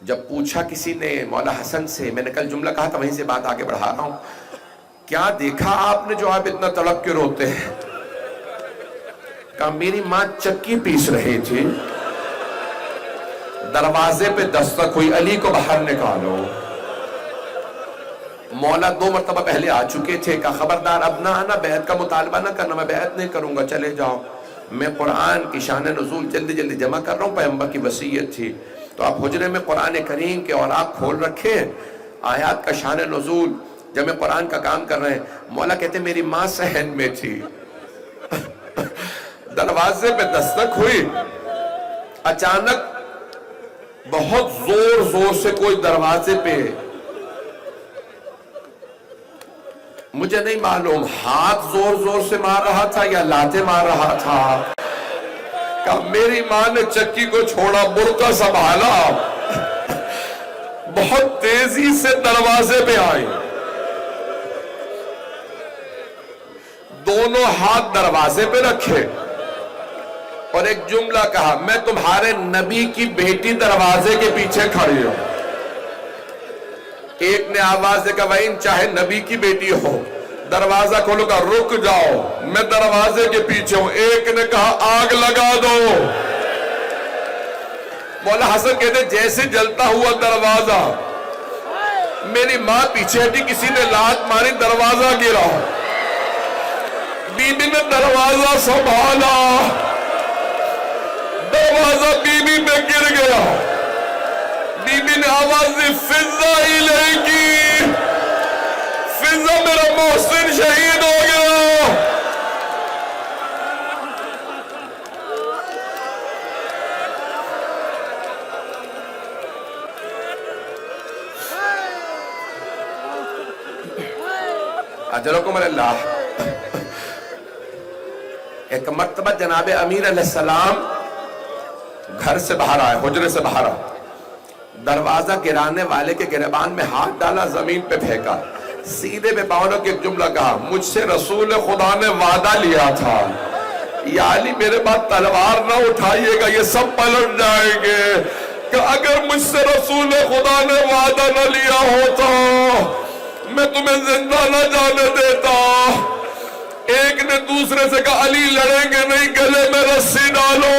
جب پوچھا کسی نے مولا حسن سے، میں نے کل جملہ کہا تھا وہیں سے بات آگے بڑھا رہا ہوں، کیا دیکھا آپ نے جو آپ اتنا تڑپ کے روتے ہیں؟ کہا میری ماں چکی پیس رہی تھی، دروازے پہ دستک ہوئی، علی کو باہر نکالو۔ مولا 2 مرتبہ پہلے آ چکے تھے، کہا خبردار اب نہ آنا، بیعت کا مطالبہ نہ کرنا، میں بیعت نہیں کروں گا، چلے جاؤ۔ میں قرآن کی شان نزول جلدی جلدی جمع کر رہا ہوں، پیغمبر کی وصیت تھی، تو آپ حجرے میں قرآن کریم کے اوراق کھول رکھے، آیات کا شان نزول جمع قرآن کا کام کر رہے ہیں۔ مولا کہتے میری ماں صحن میں تھی، دروازے پہ دستک ہوئی، اچانک بہت زور زور سے کوئی دروازے پہ، مجھے نہیں معلوم ہاتھ زور زور سے مار رہا تھا یا لاتیں مار رہا تھا۔ کہا میری ماں نے چکی کو چھوڑا، برقع سنبھالا، بہت تیزی سے دروازے پہ آئی، دونوں ہاتھ دروازے پہ رکھے اور ایک جملہ کہا میں تمہارے نبی کی بیٹی دروازے کے پیچھے کھڑی ہوں۔ ایک نے آواز دے کہا وَإِن چاہے نبی کی بیٹی ہو، دروازہ کھولو، کہا رک جاؤ میں دروازے کے پیچھے ہوں۔ ایک نے کہا آگ لگا دو۔ مولا حسن کہتے جیسے جلتا ہوا دروازہ، میری ماں پیچھے ہٹی، کسی نے لات ماری، دروازہ گرا، بی بی نے دروازہ سنبھالا، دروازہ بی بی پہ گر گیا، بی بی نے آواز دی فضا الیکی، فضا میرا محسن شہید ہو گیا۔ اجرکم اللہ۔ ایک مرتبہ جناب امیر علیہ السلام گھر سے باہر آئے، حجرے سے باہر آئے، دروازہ گرانے والے کے گریبان میں ہاتھ ڈالا، زمین پہ پھینکا، سیدھے پہ پاؤں کے ایک جملہ کہا مجھ سے رسول خدا نے وعدہ لیا تھا، یا علی میرے بعد تلوار نہ اٹھائیے گا، یہ سب پلٹ جائیں گے، کہ اگر مجھ سے رسول خدا نے وعدہ نہ لیا ہوتا میں تمہیں زندہ نہ جانے دیتا۔ ایک نے دوسرے سے کہا علی لڑیں گے نہیں، گلے میں رسی ڈالو،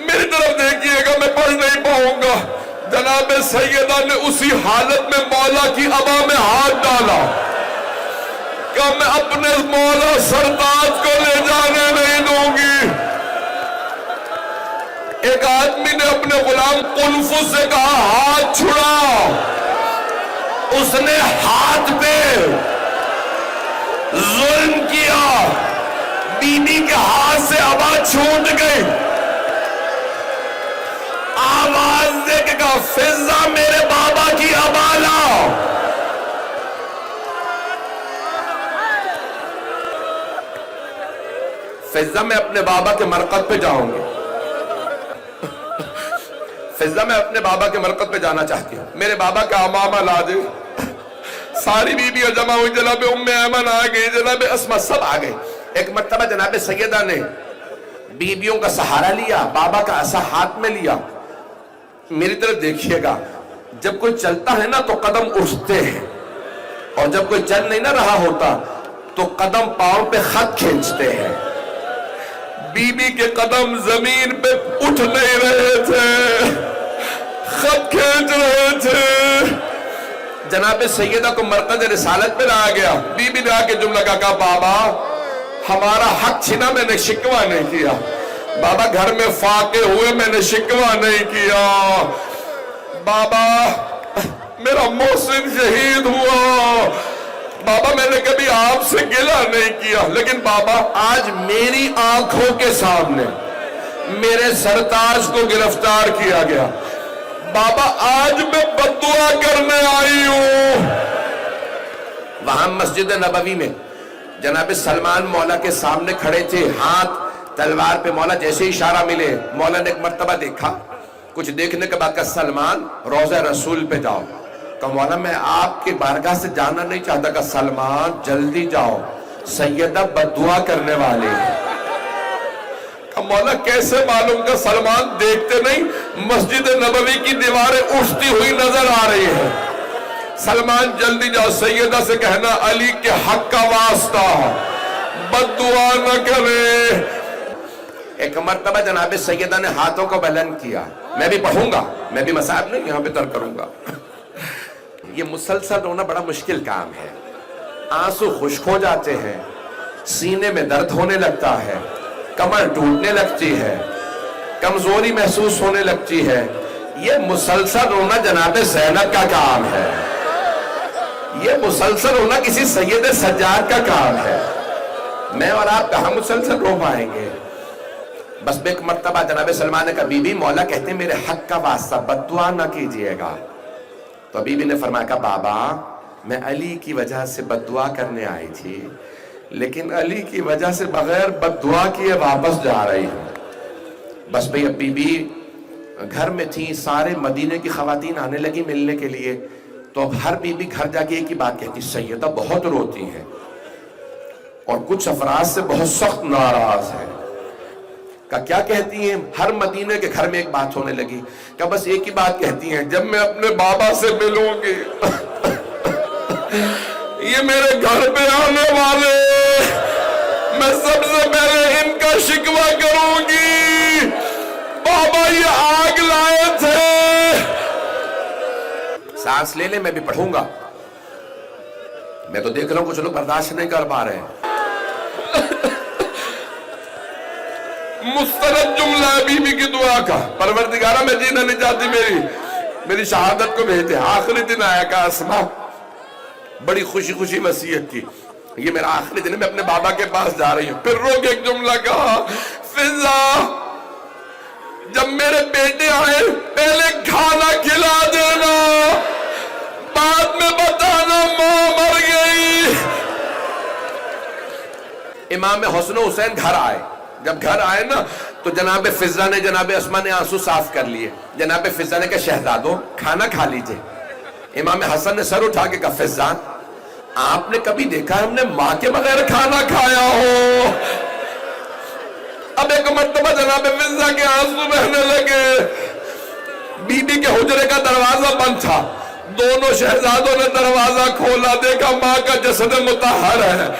میری طرف دیکھئے گا میں پڑھ نہیں پاؤں گا۔ جناب سیدہ نے اسی حالت میں مولا کی عبا میں ہاتھ ڈالا، کہ میں اپنے مولا سرتاج کو لے جانے نہیں دوں گی۔ ایک آدمی نے اپنے غلام قنفذ سے کہا ہاتھ چھڑا، اس نے ہاتھ پہ ظلم کیا، بی بی کے ہاتھ سے عبا چھوٹ گئی، آواز دے کے کہا فضا میرے بابا کی عبا لاؤ۔ فضا میں اپنے بابا کے مرقد پہ جاؤں گی، فضا میں اپنے بابا کے مرقد پہ جانا چاہتی ہوں، میرے بابا کا امامہ لا دے۔ ساری بیویاں جمع ہوئی، جناب ام ایمن آ گئی، جناب اسما سب آ گئے۔ ایک مرتبہ جناب سیدہ نے بیویوں کا سہارا لیا، بابا کا عصا ہاتھ میں لیا۔ میری طرف دیکھیے گا، جب کوئی چلتا ہے نا تو قدم اٹھتے ہیں، اور جب کوئی چل نہیں نہ رہا ہوتا تو قدم پاؤں پہ خط کھینچتے ہیں۔ بی بی کے قدم زمین پہ اٹھ نہیں رہے تھے، خط کھینچ رہے تھے۔ جناب سیدہ کو مرکز رسالت پہ لایا گیا، بی بی نے آ کے جملہ کہا بابا ہمارا حق چھنا، میں نے شکوہ نہیں کیا، بابا گھر میں فاقے ہوئے میں نے شکوہ نہیں کیا، بابا میرا محسن شہید ہوا، بابا میں نے کبھی آپ سے گلہ نہیں کیا، لیکن بابا آج میری آنکھوں کے سامنے میرے سرتاج کو گرفتار کیا گیا، بابا آج میں بددعا کرنے آئی ہوں۔ وہاں مسجد نبوی میں جناب سلمان مولا کے سامنے کھڑے تھے، ہاتھ تلوار پہ، مولا جیسے اشارہ ملے، مولا نے ایک مرتبہ دیکھا، کچھ دیکھنے کے بعد کہا سلمان روضہ رسول پہ جاؤ، کہا مولا میں آپ کی بارگاہ سے جانا نہیں چاہتا، کہا سلمان جلدی جاؤ، سیدہ بددعا کرنے والے، کہا اب مولا کیسے معلوم کہ سلمان دیکھتے نہیں مسجد نبوی کی دیواریں اٹھتی ہوئی نظر آ رہی ہیں. سلمان جلدی جاؤ سیدہ سے کہنا علی کے حق کا واسطہ بد دعا نہ کرے. ایک مرتبہ جناب سیدہ نے ہاتھوں کو بلند کیا. میں بھی پڑھوں گا, میں بھی مصاحب نہیں یہاں پہ ترک کروں گا. یہ مسلسل رونا بڑا مشکل کام ہے. آنسو خشک ہو جاتے ہیں, سینے میں درد ہونے لگتا ہے, کمر ٹوٹنے لگتی ہے, کمزوری محسوس ہونے لگتی ہے. یہ مسلسل رونا جناب زینب کا کام ہے. یہ مسلسل رونا کسی سید سجاد کا کام ہے. میں اور آپ کہاں مسلسل رو پائیں گے. بس ایک مرتبہ جناب سلمان نے کہا بی بی مولا کہتے ہیں میرے حق کا واسطہ بد دعا نہ کیجئے گا. تو بی بی نے فرمایا کہ بابا میں علی کی وجہ سے بد دعا کرنے آئی تھی, لیکن علی کی وجہ سے بغیر بد دعا کیے واپس جا رہی ہوں. بس بھئی اب بی بی گھر میں تھی, سارے مدینے کی خواتین آنے لگی ملنے کے لیے. تو اب ہر بی بی گھر جا کے ایک ہی بات کہتی سیدہ بہت روتی ہیں اور کچھ افراد سے بہت سخت ناراض ہیں. کیا کہتی ہیں؟ ہر مدینے کے گھر میں ایک بات ہونے لگی کہ بس ایک ہی بات کہتی ہیں جب میں اپنے بابا سے ملوں گی یہ میرے گھر پہ آنے والے میں سب سے پہلے ان کا شکوہ کروں گی. بابا یہ آگ لائے تھے. سانس لے لے, میں بھی پڑھوں گا. میں تو دیکھ رہا ہوں کچھ لوگ برداشت نہیں کر پا رہے ہیں. مستند جملہ ہے بی بی کی دعا کا, پروردگارہ میں جینا نہیں چاہتی میری شہادت کو بھیجتے. آخری دن آیا کہ اسما بڑی خوشی خوشی وصیت کی یہ میرا آخری دن ہے, میں اپنے بابا کے پاس جا رہی ہوں. پھر رو کے ایک جملہ کہا فضا جب میرے بیٹے آئے پہلے کھانا کھلا دینا, بعد میں بتانا ماں مر گئی. امام حسن و حسین گھر آئے. جب گھر آئے نا تو جناب فضا نے جناب اسما نے آنسو صاف کر لیے. جناب فضا نے کہا شہزادو کھانا کھا لیجئے. امام حسن نے سر اٹھا کے کہا فضا آپ نے کبھی دیکھا ہم نے ماں کے بغیر کھانا کھایا ہو؟ اب ایک مرتبہ جناب فضا کے آنسو بہنے لگے. بی بی کے حجرے کا دروازہ بند تھا. دونوں شہزادوں نے دروازہ کھولا, دیکھا ماں کا جسد مطہر ہے.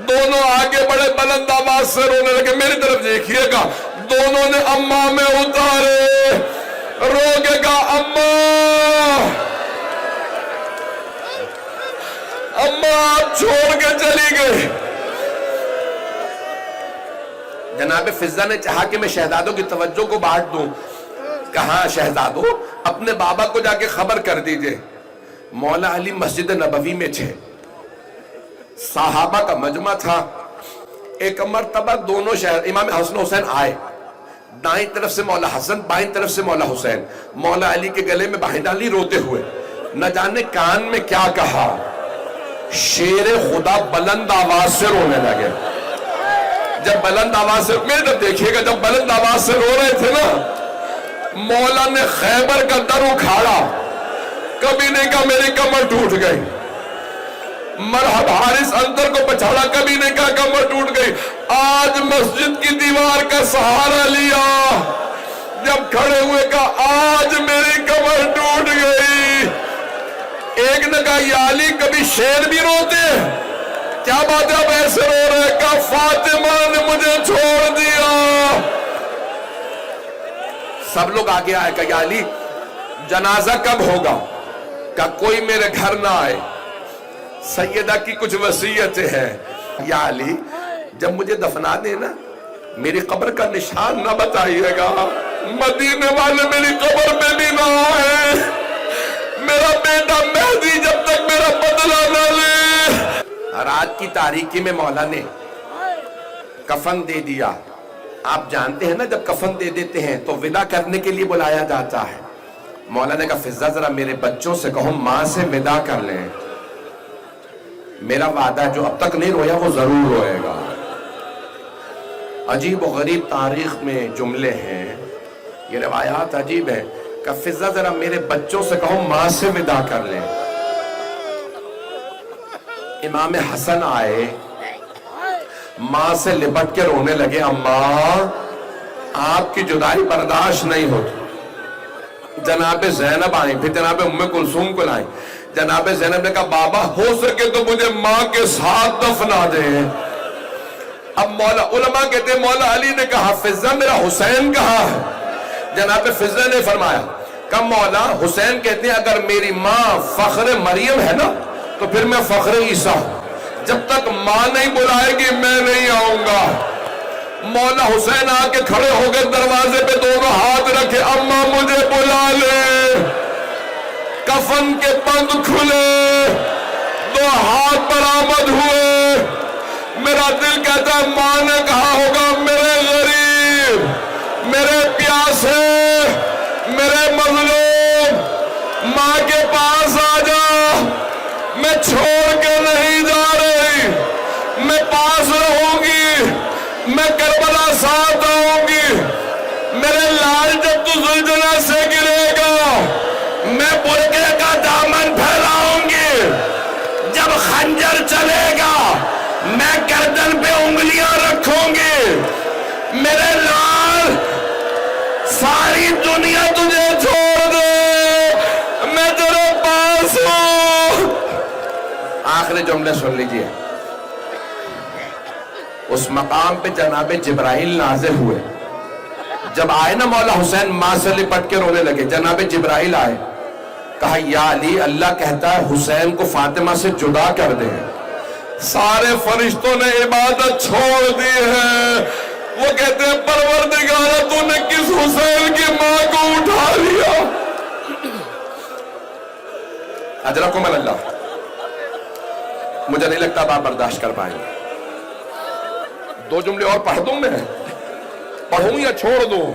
دونوں آگے بڑے بلند آواز سے رونے لگے. میری طرف دیکھیے گا. دونوں نے اماں میں اتارے, رو کے کہا اماں آپ چھوڑ کے چلی گئی. جناب فضا نے چاہا کہ میں شہزادوں کی توجہ کو بانٹ دوں. کہا شہزادو اپنے بابا کو جا کے خبر کر دیجئے مولا علی مسجد نبوی میں تھے. صحابہ کا مجمع تھا. ایک مرتبہ دونوں امام حسن حسین آئے, دائیں طرف سے مولا حسن, بائیں طرف سے مولا حسین. مولا علی کے گلے میں باہیں ڈالی روتے ہوئے. نہ جانے کان میں کیا کہا, شیر خدا بلند آواز سے رونے لگے. جب بلند آواز سے, میرے طرف دیکھیے گا, جب بلند آواز سے رو رہے تھے نا مولا نے خیبر کا در اکھاڑا. کبھی نہیں کہا میری کمر ٹوٹ گئی. مرحب حارث اندر کو پچھاڑا, کبھی نہیں کہا کمر ٹوٹ گئی. آج مسجد کی دیوار کا سہارا لیا, جب کھڑے ہوئے کہا آج میری کمر ٹوٹ گئی. ایک نے کہا یا علی کبھی شیر بھی روتے ہیں, کیا بات ہے اب ایسے رو رہے؟ کہا فاطمہ نے مجھے چھوڑ دیا. سب لوگ آگے آئے. کہا یا علی جنازہ کب ہوگا؟ کہا کوئی میرے گھر نہ آئے, سیدہ کی کچھ وصیتیں ہیں. یا علی جب مجھے دفنا دینا میری قبر کا نشان نہ بتائیے گا, مدینے والے میری قبر پہ بھی نہ آئے. میرا بیٹا مہدی جب تک میرا بدلہ نہ لے. رات کی تاریکی میں مولا نے کفن دے دیا. آپ جانتے ہیں نا جب کفن دے دیتے ہیں تو ودا کرنے کے لیے بلایا جاتا ہے. مولا نے کہا فضا ذرا میرے بچوں سے کہو ماں سے ودا کر لیں, میرا وعدہ جو اب تک نہیں رویا وہ ضرور روئے گا. عجیب و غریب تاریخ میں جملے ہیں, یہ روایات عجیب ہیں. کہ فضا ذرا میرے بچوں سے کہو ماں سے ودا کر لیں. امام حسن آئے, ماں سے لپٹ کے رونے لگے, اماں آپ کی جدائی برداشت نہیں ہوتی۔ جناب زینب آئیں، پھر جناب ام کلثوم کو لائیں۔ جناب زینب نے کہا بابا ہو سکے تو مجھے ماں کے ساتھ دفنا دیں۔ اب مولا علماء کہتے ہیں مولا علی نے کہا فضہ میرا حسین کہاں ہے؟ جناب فضہ نے فرمایا کہ مولا حسین کہتے ہیں اگر میری ماں فخر مریم ہے نا تو پھر میں فخر عیسیٰ ہوں، جب تک ماں نہیں بلائے گی میں نہیں آؤں گا۔ مولا حسین آ کے کھڑے ہو گئے دروازے پہ، دونوں ہاتھ رکھے، اماں مجھے بلا لے۔ کفن کے بند کھلے، دو ہاتھ برآمد ہوئے۔ میرا دل کہتا ہے ماں نے کہا ہوگا میرے غریب، میرے پیاسے، میرے مظلوم، ماں کے پاس آ جا، میں چھوڑ کے نہیں جا رہی، میں پاس رہوں گی، میں کربلا ساتھ آؤں گی۔ میرے لال جب تو زلزلہ سے گرے گا میں برقعے کا دامن پھیلاؤں گی، جب خنجر چلے گا میں گردن پہ انگلیاں رکھوں گی۔ میرے لال ساری دنیا تجھے چھوڑ دے میں تیرے پاس ہوں۔ آخری جملے سن لیجئے۔ اس مقام پہ جناب جبرائیل نازل ہوئے، جب آئے نا مولا حسین ماں سے لپٹ کے رونے لگے، جناب جبرائیل آئے، کہا یا علی اللہ کہتا ہے حسین کو فاطمہ سے جدا کر دے۔ سارے فرشتوں نے عبادت چھوڑ دی ہے، وہ کہتے ہیں پروردگارہ تو نے کس حسین کی ماں کو اٹھا لیا۔ اجرکم اللہ، مجھے نہیں لگتا آپ برداشت کر پائیں گے۔ دو جملے اور پڑھ دوں میں، پڑھوں یا چھوڑ دوں؟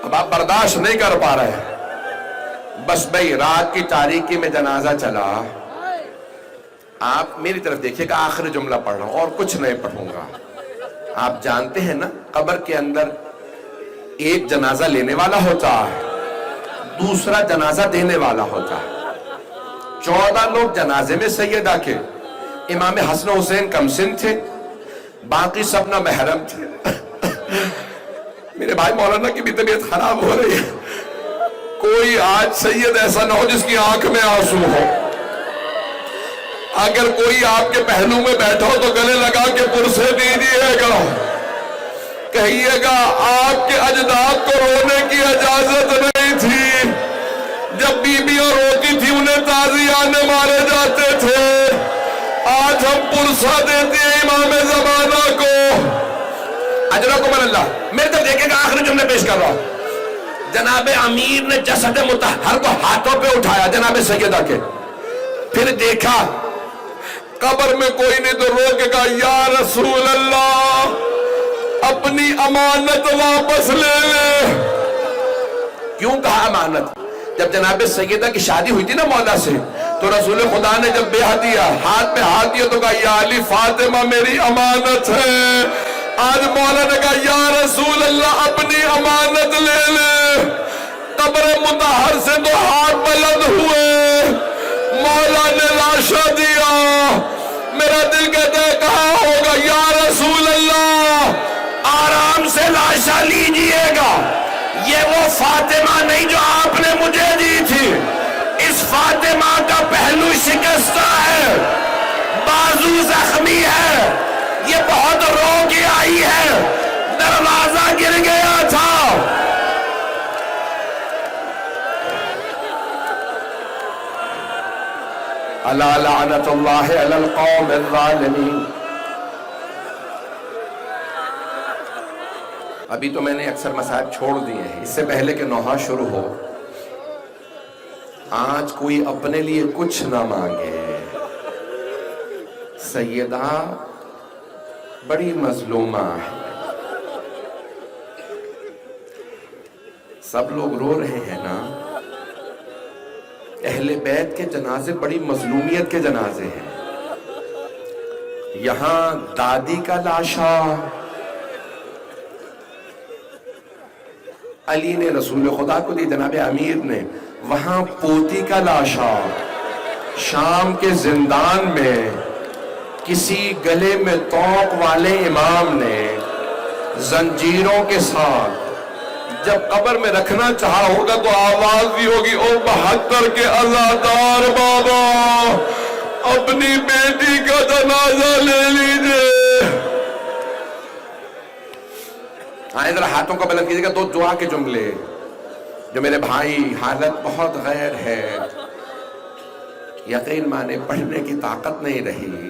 اب آپ برداشت نہیں کر پا رہے۔ بس بھئی رات کی تاریکی میں جنازہ چلا، آپ میری طرف دیکھیے گا، آخری جملہ پڑھ رہا ہوں اور کچھ نہیں پڑھوں گا۔ آپ جانتے ہیں نا قبر کے اندر ایک جنازہ لینے والا ہوتا ہے، دوسرا جنازہ دینے والا ہوتا ہے۔ 14 لوگ جنازے میں سیدہ کے، امام حسن حسین کم سن تھے، باقی سب نہ محرم تھے۔ میرے بھائی مولانا کی بھی طبیعت خراب ہو رہی ہے، کوئی آج سید ایسا نہ ہو جس کی آنکھ میں آنسو ہو۔ اگر کوئی آپ کے پہلو میں بیٹھا ہو تو گلے لگا کے پرسے دیجیے گا، کہیے گا آپ کے اجداد کو رونے کی اجازت نہیں تھی، جب بیویاں روتی تھی انہیں تازیانے مارے جاتے تھے، آج ہم پرسہ دیتے ہیں امام زمانہ کو۔ اجرکم اللہ، میرے طرف دیکھیں گا، آخری جملے پیش کر رہا ہوں۔ جناب امیر نے جسد مطہر کو ہاتھوں پہ اٹھایا جناب سیدہ کے، پھر دیکھا قبر میں کوئی نہیں تو رو کے کہا یا رسول اللہ اپنی امانت واپس لے لے۔ کیوں کہا امانت؟ جب جناب سیدہ کی شادی ہوئی تھی نا مولا سے، تو رسول خدا نے جب بیعت دیا، ہاتھ پہ ہاتھ دیا تو کہا یا علی فاطمہ میری امانت ہے۔ آج مولا نے کہا یا رسول اللہ اپنی امانت لے لے۔ قبر مطہر سے دو ہاتھ بلند ہوئے، مولا نے لاشا دیا۔ میرا دل کہتا ہے کہاں ہوگا یا رسول اللہ، آرام سے لاشا لیجئے گا، یہ وہ فاطمہ نہیں جو آپ نے مجھے دی تھی۔ اس فاطمہ کا پہلو شکستہ ہے، بازو زخمی ہے، یہ بہت رو کے آئی ہے، دروازہ گر گیا تھا۔ الا لعنت اللہ علی القوم الظالمین۔ ابھی تو میں نے اکثر مسائل چھوڑ دیے ہیں، اس سے پہلے کہ نوحہ شروع ہو، آج کوئی اپنے لیے کچھ نہ مانگے۔ سیدہ بڑی مظلومہ ہے، سب لوگ رو رہے ہیں نا، اہل بیت کے جنازے بڑی مظلومیت کے جنازے ہیں۔ یہاں دادی کا لاشا، علی نے رسول خدا کو دی، جناب امیر نے، وہاں پوتی کا لاشا، شام کے زندان میں کسی گلے میں توق والے امام نے زنجیروں کے ساتھ جب قبر میں رکھنا چاہا ہوگا تو آواز بھی ہوگی، او 72 کے عزادار بابا اپنی بیٹی کا جنازہ لے لیجئے۔ آئے ذرا ہاتھوں کا بلند کیجئے گا، دو دعا کے جملے جو میرے بھائی حالت بہت غیر ہے، یقین مانے پڑھنے کی طاقت نہیں رہی،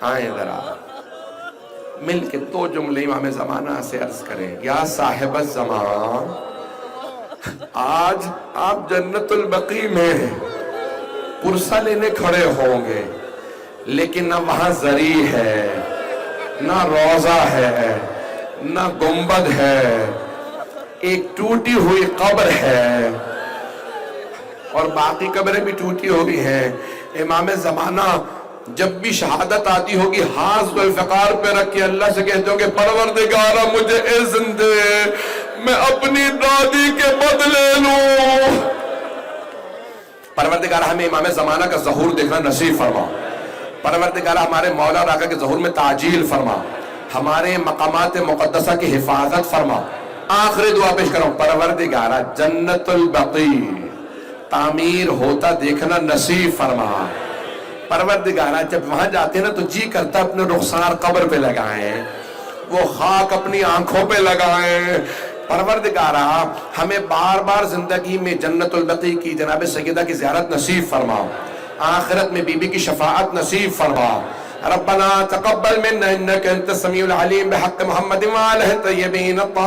آئیں ذرا مل کے دو جملے امام زمانہ سے عرض کریں۔ یا صاحب الزمان، آج آپ جنت البقیع میں پرسہ لینے کھڑے ہوں گے، لیکن نہ وہاں زری ہے، نہ روضہ ہے، نہ گنبد ہے، ایک ٹوٹی ہوئی قبر ہے، اور باقی قبریں بھی ٹوٹی ہوئی ہیں۔ امام زمانہ جب بھی شہادت آتی ہوگی ہاتھ کو الفقار پہ رکھ کے اللہ سے کہتے ہوں کہ پروردگارہ مجھے اذن دے میں اپنی دادی کے بدلے لوں۔ پروردگارہ ہمیں امام زمانہ کا ظہور دیکھنا نصیب فرما، پروردگارہ ہمارے مولا اور آقا کے ظہور میں تعجیل فرما، ہمارے مقامات مقدسہ کی حفاظت فرما۔ آخری دعا پیش کروں، پروردگارہ جنت البقیع تعمیر ہوتا دیکھنا نصیب فرما۔ پروردگارہ جب وہاں جاتے ہیں نا تو جی کرتا اپنے رخسار قبر پہ لگائیں، وہ خاک اپنی آنکھوں پہ لگائیں۔ پروردگارہ ہمیں بار بار زندگی میں جنت البقیع کی جناب سیدہ کی زیارت نصیب فرما، آخرت میں بی بی کی شفاعت نصیب فرما۔ ربنا تقبل منا انك انت السميع العليم بحق محمد وآله الطيبين الطاهرين۔